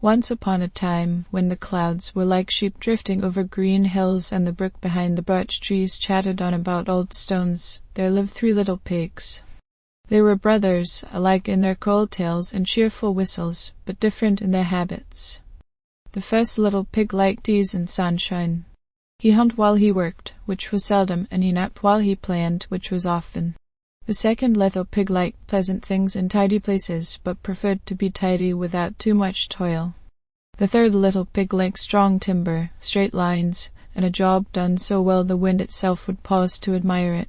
Once upon a time, when the clouds were like sheep drifting over green hills and the brook behind the birch trees chattered on about old stones, there lived 3 little pigs. They were brothers, alike in their cold tails and cheerful whistles, but different in their habits. The first little pig liked ease and sunshine. He hunt while he worked, which was seldom, and he napped while he planned, which was often. The second little pig liked pleasant things and tidy places, but preferred to be tidy without too much toil. The third little pig liked strong timber, straight lines, and a job done so well the wind itself would pause to admire it.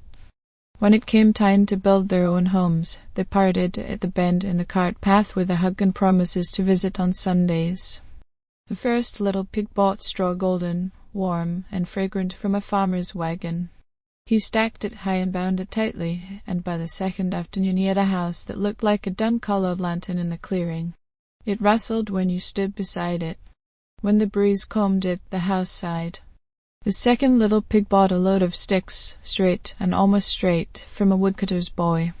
When it came time to build their own homes, they parted at the bend in the cart path with a hug and promises to visit on Sundays. The first little pig bought straw golden, warm, and fragrant from a farmer's wagon. He stacked it high and bound it tightly, and by the second afternoon he had a house that looked like a dun-colored lantern in the clearing. It rustled when you stood beside it. When the breeze combed it, the house sighed. The second little pig bought a load of sticks, straight and almost straight, from a woodcutter's boy.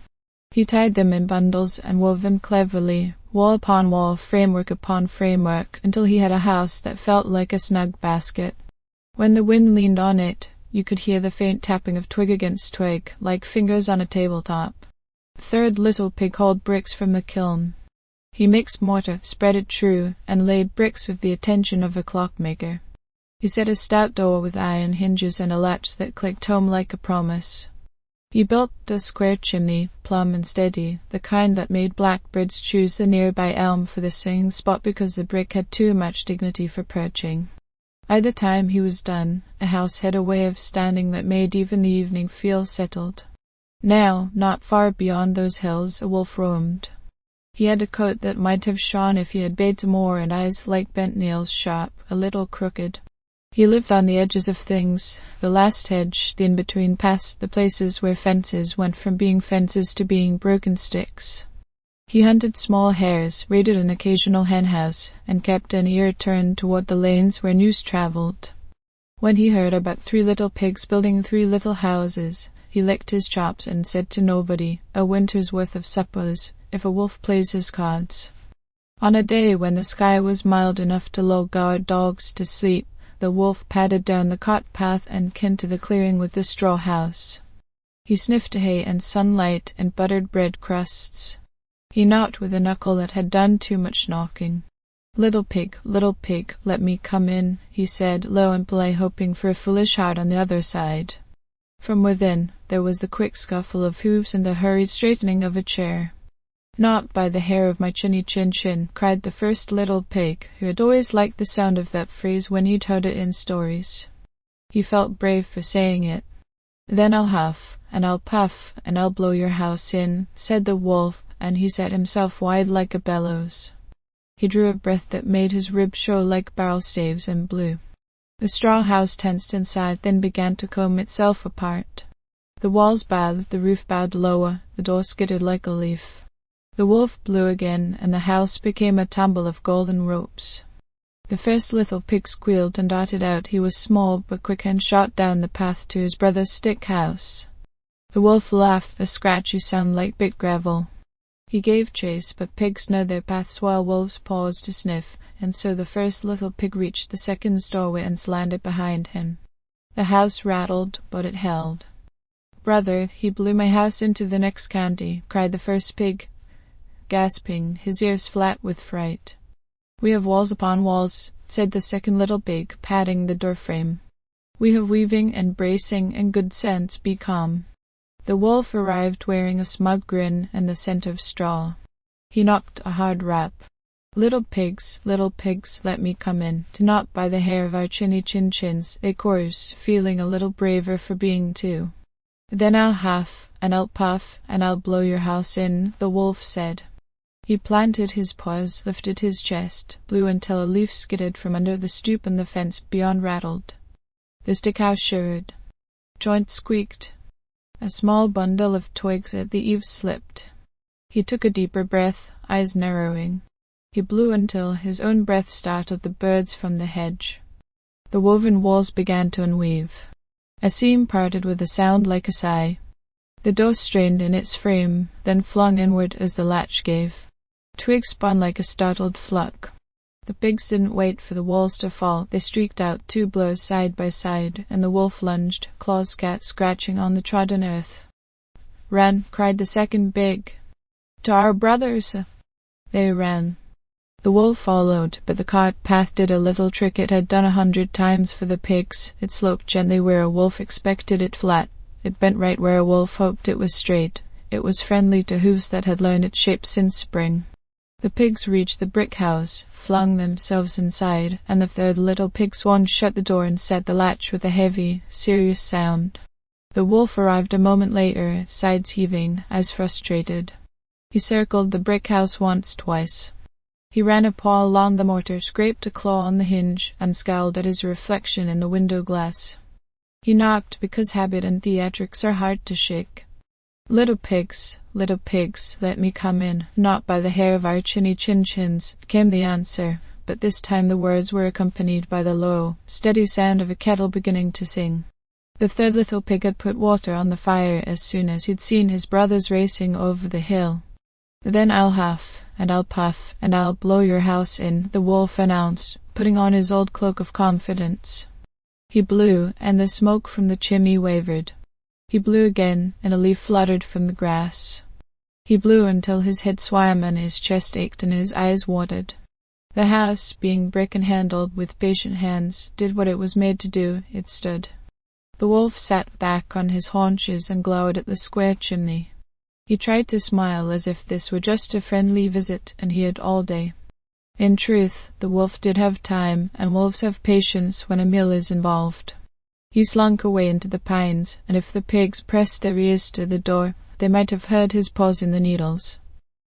He tied them in bundles and wove them cleverly, wall upon wall, framework upon framework, until he had a house that felt like a snug basket. When the wind leaned on it, you could hear the faint tapping of twig against twig, like fingers on a tabletop. The third little pig hauled bricks from the kiln. He mixed mortar, spread it true, and laid bricks with the attention of a clockmaker. He set a stout door with iron hinges and a latch that clicked home like a promise. He built a square chimney, plumb and steady, the kind that made blackbirds choose the nearby elm for the singing spot because the brick had too much dignity for perching. By the time he was done, a house had a way of standing that made even the evening feel settled. Now, not far beyond those hills, a wolf roamed. He had a coat that might have shone if he had bathed more, and eyes like bent nails, sharp, a little crooked. He lived on the edges of things, the last hedge, the in-between paths, the places where fences went from being fences to being broken sticks. He hunted small hares, raided an occasional hen-house, and kept an ear turned toward the lanes where news traveled. When he heard about 3 little pigs building 3 little houses, he licked his chops and said to nobody, a winter's worth of suppers, if a wolf plays his cards. On a day when the sky was mild enough to lull guard dogs to sleep, the wolf padded down the cart path and came to the clearing with the straw house. He sniffed hay and sunlight and buttered bread crusts. He knocked with a knuckle that had done too much knocking. Little pig, let me come in," he said, low and polite, hoping for a foolish heart on the other side. From within, there was the quick scuffle of hoofs and the hurried straightening of a chair. "Not by the hair of my chinny chin chin," cried the first little pig, who had always liked the sound of that phrase when he'd heard it in stories. He felt brave for saying it. "Then I'll huff, and I'll puff, and I'll blow your house in," said the wolf, and he set himself wide like a bellows. He drew a breath that made his ribs show like barrel staves, and blew. The straw house tensed inside, then began to comb itself apart. The walls bowed, the roof bowed lower, the door skittered like a leaf. The wolf blew again, and the house became a tumble of golden ropes. The first little pig squealed and darted out. He was small but quick and shot down the path to his brother's stick house. The wolf laughed, a scratchy sound like bit gravel. He gave chase, but pigs know their paths while wolves paused to sniff, and so the first little pig reached the second's doorway and slammed it behind him. The house rattled, but it held. "Brother, he blew my house into the next county," cried the first pig, gasping, his ears flat with fright. "We have walls upon walls," said the second little pig, patting the door-frame. "We have weaving and bracing and good sense. Be calm." The wolf arrived wearing a smug grin and the scent of straw. He knocked a hard rap. Little pigs, let me come in. To not by the hair of our chinny chin chins," they chorused, feeling a little braver for being 2. "Then I'll huff, and I'll puff, and I'll blow your house in," the wolf said. He planted his paws, lifted his chest, blew until a leaf skidded from under the stoop and the fence beyond rattled. The stick house shivered. Joints squeaked. A small bundle of twigs at the eaves slipped. He took a deeper breath, eyes narrowing. He blew until his own breath startled the birds from the hedge. The woven walls began to unweave. A seam parted with a sound like a sigh. The door strained in its frame, then flung inward as the latch gave. Twigs spun like a startled flock. The pigs didn't wait for the walls to fall. They streaked out 2 blows side by side, and the wolf lunged, claws scratching on the trodden earth. "Run!" cried the second pig. "To our brothers!" They ran. The wolf followed, but the cart path did a little trick it had done 100 times for the pigs. It sloped gently where a wolf expected it flat. It bent right where a wolf hoped it was straight. It was friendly to hooves that had learned its shape since spring. The pigs reached the brick house, flung themselves inside, and the third little pig swan shut the door and set the latch with a heavy, serious sound. The wolf arrived a moment later, sides heaving, eyes frustrated. He circled the brick house once, twice. He ran a paw along the mortar, scraped a claw on the hinge, and scowled at his reflection in the window glass. He knocked because habit and theatrics are hard to shake. Little pigs, let me come in, not by the hair of our chins," came the answer, but this time the words were accompanied by the low, steady sound of a kettle beginning to sing. The third little pig had put water on the fire as soon as he'd seen his brothers racing over the hill. "Then I'll huff, and I'll puff, and I'll blow your house in," the wolf announced, putting on his old cloak of confidence. He blew, and the smoke from the chimney wavered. He blew again, and a leaf fluttered from the grass. He blew until his head swam and his chest ached and his eyes watered. The house, being brick and handled with patient hands, did what it was made to do. It stood. The wolf sat back on his haunches and glowered at the square chimney. He tried to smile as if this were just a friendly visit and he had all day. In truth, the wolf did have time, and wolves have patience when a meal is involved. He slunk away into the pines, and if the pigs pressed their ears to the door, they might have heard his paws in the needles.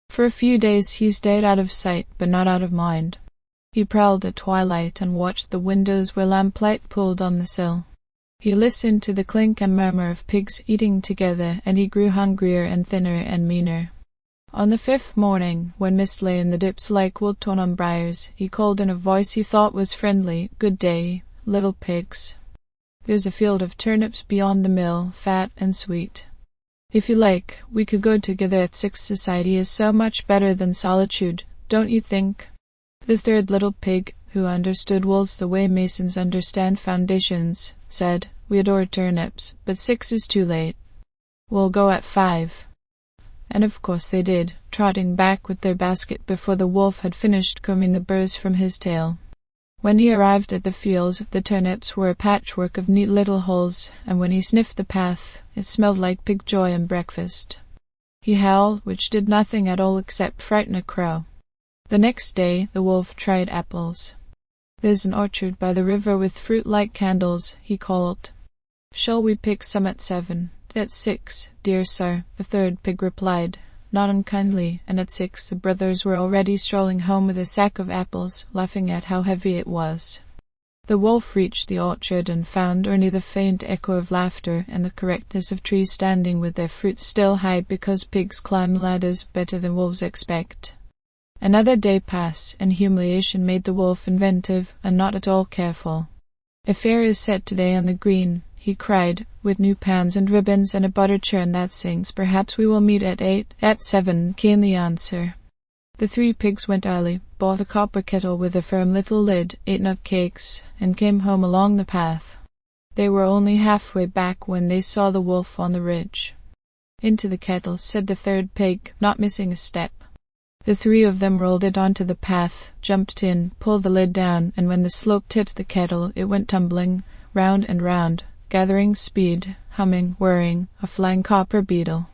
For a few days he stayed out of sight, but not out of mind. He prowled at twilight and watched the windows where lamplight pulled on the sill. He listened to the clink and murmur of pigs eating together, and he grew hungrier and thinner and meaner. On the 5th morning, when mist lay in the dips like woolton on briars, he called in a voice he thought was friendly, "Good day, little pigs. There's a field of turnips beyond the mill, fat and sweet. If you like, we could go together at 6. Society is so much better than solitude, don't you think?" The third little pig, who understood wolves the way masons understand foundations, said, "We adore turnips, but 6 is too late. We'll go at 5. And of course they did, trotting back with their basket before the wolf had finished combing the burrs from his tail. When he arrived at the fields, the turnips were a patchwork of neat little holes, and when he sniffed the path, it smelled like pig joy and breakfast. He howled, which did nothing at all except frighten a crow. The next day the wolf tried apples. "There's an orchard by the river with fruit like candles," he called. "Shall we pick some at 7? "At 6, dear sir," the third pig replied, not unkindly, and at 6 the brothers were already strolling home with a sack of apples, laughing at how heavy it was. The wolf reached the orchard and found only the faint echo of laughter and the correctness of trees standing with their fruit still high, because pigs climb ladders better than wolves expect. Another day passed, and humiliation made the wolf inventive and not at all careful. "A fair is set today on the green," he cried, "with new pans and ribbons and a butter churn that sings. Perhaps we will meet at 8. "At 7, came the answer. The 3 pigs went early, bought a copper kettle with a firm little lid, ate nut cakes, and came home along the path. They were only halfway back when they saw the wolf on the ridge. "Into the kettle," said the third pig, not missing a step. The 3 of them rolled it onto the path, jumped in, pulled the lid down, and when the slope tipped the kettle, it went tumbling, round and round, gathering speed, humming, whirring, a flying copper beetle.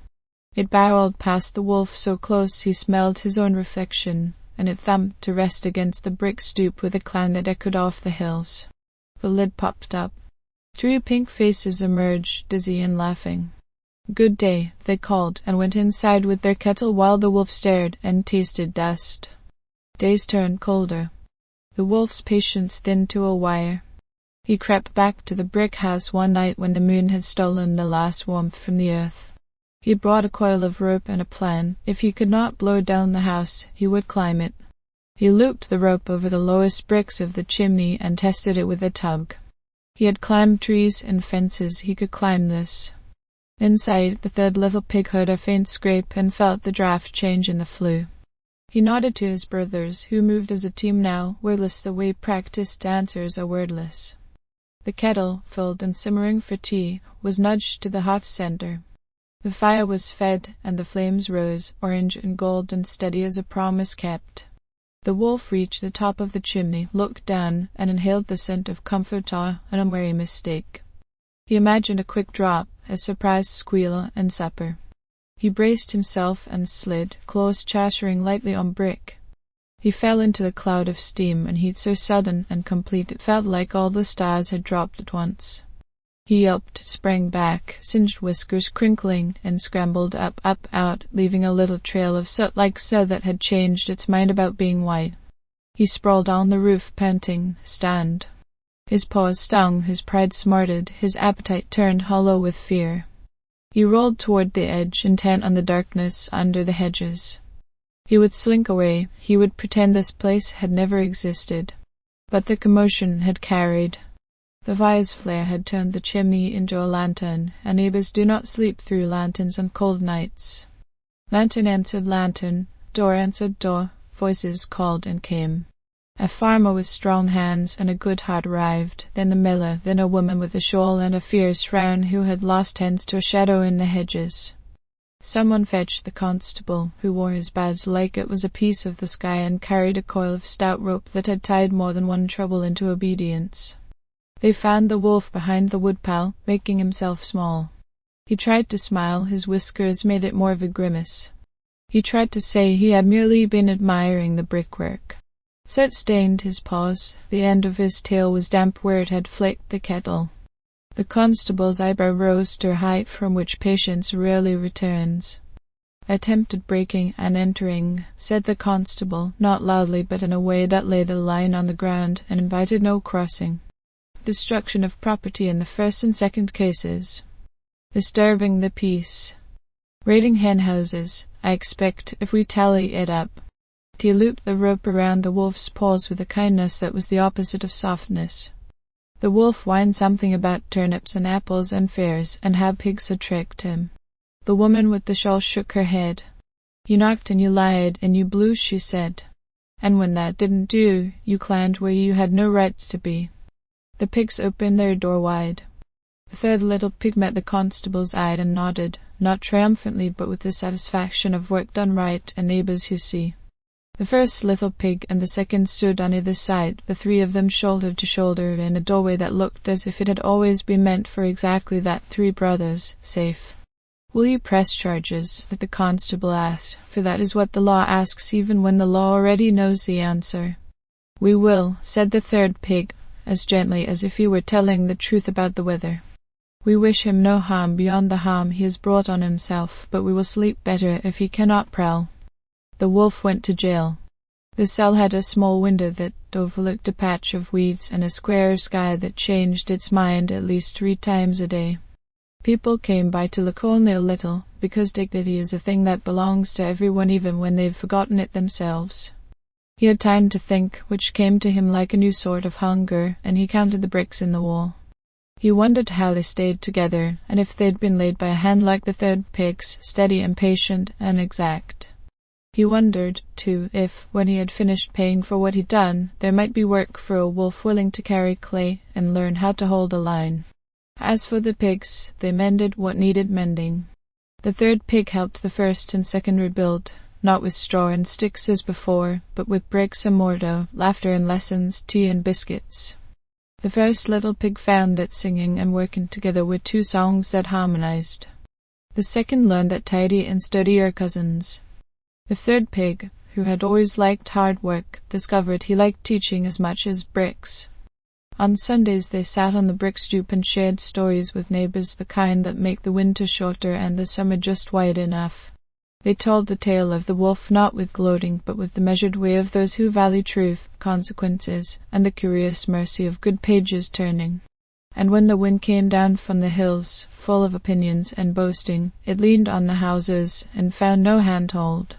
It barreled past the wolf so close he smelled his own reflection, and it thumped to rest against the brick stoop with a clang that echoed off the hills. The lid popped up. 3 pink faces emerged, dizzy and laughing. "Good day," they called, and went inside with their kettle while the wolf stared and tasted dust. Days turned colder. The wolf's patience thinned to a wire. He crept back to the brick house one night when the moon had stolen the last warmth from the earth. He brought a coil of rope and a plan. If he could not blow down the house, he would climb it. He looped the rope over the lowest bricks of the chimney and tested it with a tug. He had climbed trees and fences. He could climb this. Inside, the third little pig heard a faint scrape and felt the draft change in the flue. He nodded to his brothers, who moved as a team now, wordless the way practiced dancers are wordless. The kettle, filled and simmering for tea, was nudged to the hearth's center. The fire was fed, and the flames rose, orange and gold and steady as a promise kept. The wolf reached the top of the chimney, looked down, and inhaled the scent of comfort and a merry mistake. He imagined a quick drop, a surprised squeal, and supper. He braced himself and slid, claws chattering lightly on brick. He fell into the cloud of steam and heat so sudden and complete it felt like all the stars had dropped at once. He yelped, sprang back, singed whiskers crinkling, and scrambled up, out, leaving a little trail of soot like snow that had changed its mind about being white. He sprawled on the roof, panting, stunned. His paws stung, his pride smarted, his appetite turned hollow with fear. He rolled toward the edge, intent on the darkness under the hedges. He would slink away, he would pretend this place had never existed. But the commotion had carried. The fire's flare had turned the chimney into a lantern, and neighbors do not sleep through lanterns on cold nights. Lantern answered lantern, door answered door, voices called and came. A farmer with strong hands and a good heart arrived, then the miller, then a woman with a shawl and a fierce frown who had lost hands to a shadow in the hedges. Someone fetched the constable, who wore his badge like it was a piece of the sky and carried a coil of stout rope that had tied more than one trouble into obedience. They found the wolf behind the woodpile, making himself small. He tried to smile, his whiskers made it more of a grimace. He tried to say he had merely been admiring the brickwork. Soot stained his paws, the end of his tail was damp where it had flicked the kettle. The constable's eyebrow rose to a height from which patience rarely returns. "I attempted breaking and entering," said the constable, not loudly but in a way that laid a line on the ground and invited no crossing. "Destruction of property in the first and second cases. Disturbing the peace. Raiding hen houses, I expect, if we tally it up." He looped the rope around the wolf's paws with a kindness that was the opposite of softness. The wolf whined something about turnips and apples and fairs, and how pigs had tricked him. The woman with the shawl shook her head. "You knocked and you lied and you blew," she said. "And when that didn't do, you climbed where you had no right to be." The pigs opened their door wide. The third little pig met the constable's eye and nodded, not triumphantly but with the satisfaction of work done right and neighbors who see. The first little pig and the second stood on either side, the three of them shoulder to shoulder, in a doorway that looked as if it had always been meant for exactly that, three brothers, safe. "Will you press charges?" the constable asked, for that is what the law asks even when the law already knows the answer. "We will," said the third pig, as gently as if he were telling the truth about the weather. "We wish him no harm beyond the harm he has brought on himself, but we will sleep better if he cannot prowl." The wolf went to jail. The cell had a small window that overlooked a patch of weeds and a square sky that changed its mind at least 3 times a day. People came by to look only a little, because dignity is a thing that belongs to everyone even when they've forgotten it themselves. He had time to think, which came to him like a new sort of hunger, and he counted the bricks in the wall. He wondered how they stayed together, and if they'd been laid by a hand like the third pig's, steady and patient and exact. He wondered, too, if, when he had finished paying for what he'd done, there might be work for a wolf willing to carry clay and learn how to hold a line. As for the pigs, they mended what needed mending. The third pig helped the first and second rebuild, not with straw and sticks as before, but with bricks and mortar, laughter and lessons, tea and biscuits. The first little pig found that singing and working together were 2 songs that harmonized. The second learned that tidy and sturdy are cousins. The third pig, who had always liked hard work, discovered he liked teaching as much as bricks. On Sundays they sat on the brick stoop and shared stories with neighbors, the kind that make the winter shorter and the summer just wide enough. They told the tale of the wolf not with gloating, but with the measured way of those who value truth, consequences, and the curious mercy of good pages turning. And when the wind came down from the hills, full of opinions and boasting, it leaned on the houses and found no handhold.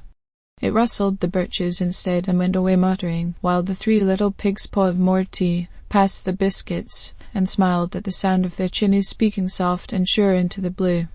It rustled the birches instead and went away muttering, while the 3 little pigs poured more tea, passed the biscuits, and smiled at the sound of their chinnies speaking soft and sure into the blue.